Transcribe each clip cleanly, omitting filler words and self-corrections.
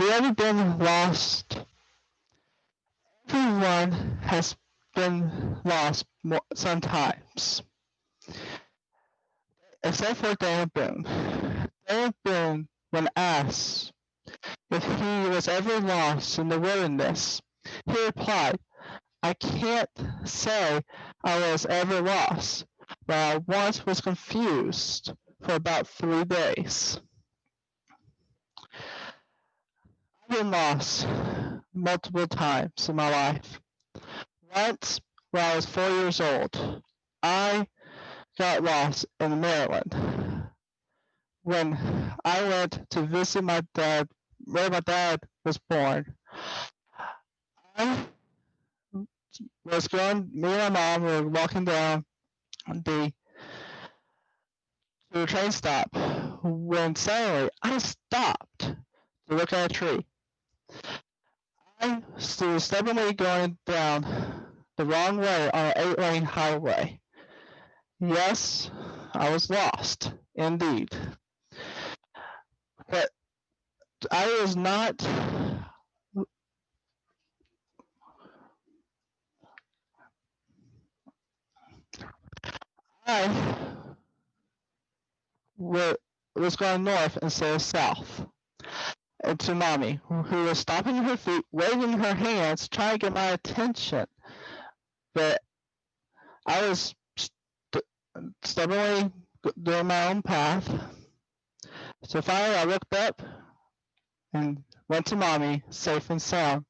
you ever been lost? Everyone has been lost sometimes, except for Daniel Boone. Daniel Boone, when asked if he was ever lost in the wilderness, he replied, I can't say I was ever lost, but I once was confused for about 3 days. I've been lost multiple times in my life. Once, when I was 4 years old, I got lost in Maryland. When I went to visit my dad, where my dad was born, I was going, me and my mom were walking down the to the train stop when suddenly I stopped to look at a tree. I was stubbornly going down the wrong way on an 8-lane highway. Yes, I was lost, indeed. But I was not. I was going north instead of south. And to Mommy, who was stopping her feet, waving her hands, trying to get my attention. But I was stubbornly doing my own path. So finally I looked up and went to Mommy, safe and sound.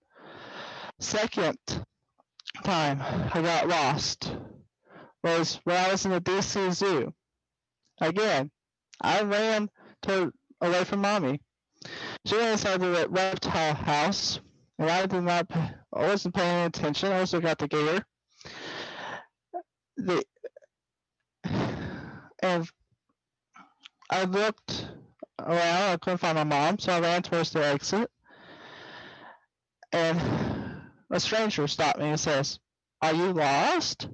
Second time I got lost was when I was in the DC Zoo. Again, I ran away from Mommy. She went inside the reptile house, and I wasn't paying attention. I also got the gator. And I looked around. I couldn't find my mom, so I ran towards the exit. And a stranger stopped me and says, "Are you lost?"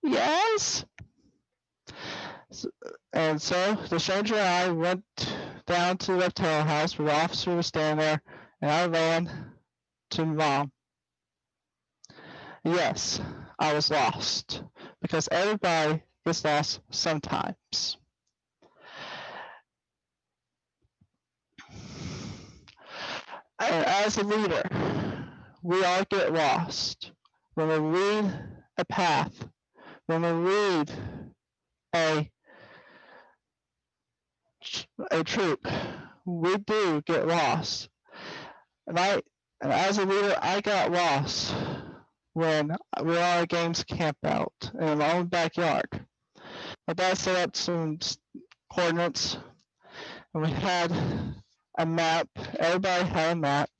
"Yes." And so the stranger and I went down to the reptile house where the officer was standing there, and I ran to Mom. Yes, I was lost, because everybody gets lost sometimes. And as a leader, we all get lost when we lead a path, when we lead a troop. We do get lost. And as a leader, I got lost when we were on a games camp out in my own backyard. My dad set up some coordinates, and we had a map. Everybody had a map.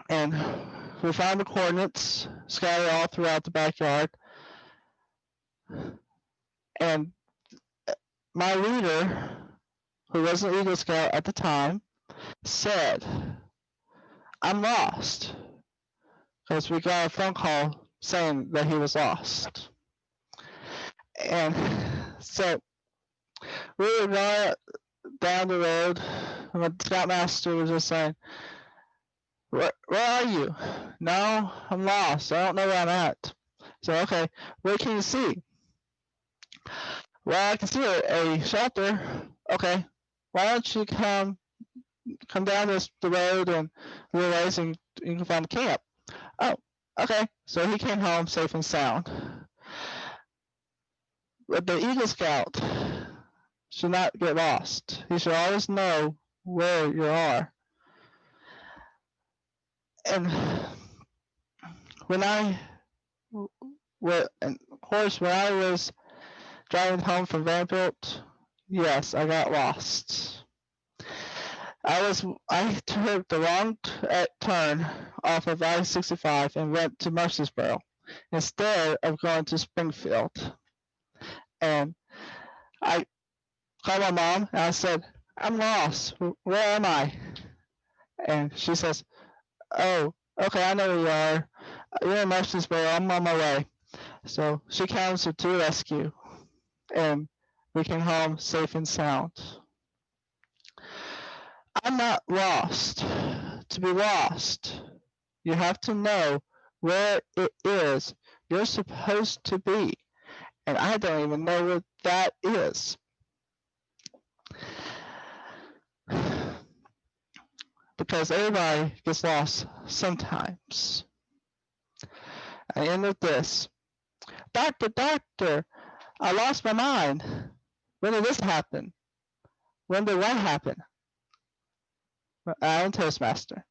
And we found the coordinates scattered all throughout the backyard. And my leader, who was an Eagle Scout at the time, said, "I'm lost," because we got a phone call saying that he was lost. And so we were going down the road, and the Scoutmaster was just saying, where are you? No, I'm lost. I don't know where I'm at. So, okay, what can you see? Well, I can see a shelter. Okay, why don't you come down the road and realize and you can find the camp. Oh, okay. So he came home safe and sound. But the Eagle Scout should not get lost. He should always know where you are. And when I was driving home from Vanderbilt, yes, I got lost. I took the wrong turn off of I-65 and went to Murfreesboro instead of going to Springfield. And I called my mom and I said, "I'm lost. Where am I?" And she says, "Oh, okay, I know where you are. You're in Murfreesboro. I'm on my way." So she comes to the rescue, and we came home safe and sound. I'm not lost. To be lost, you have to know where it is you're supposed to be. And I don't even know what that is. Because everybody gets lost sometimes. I end with this. Doctor, doctor, I lost my mind. When did this happen? When did what happen? I'm Toastmaster.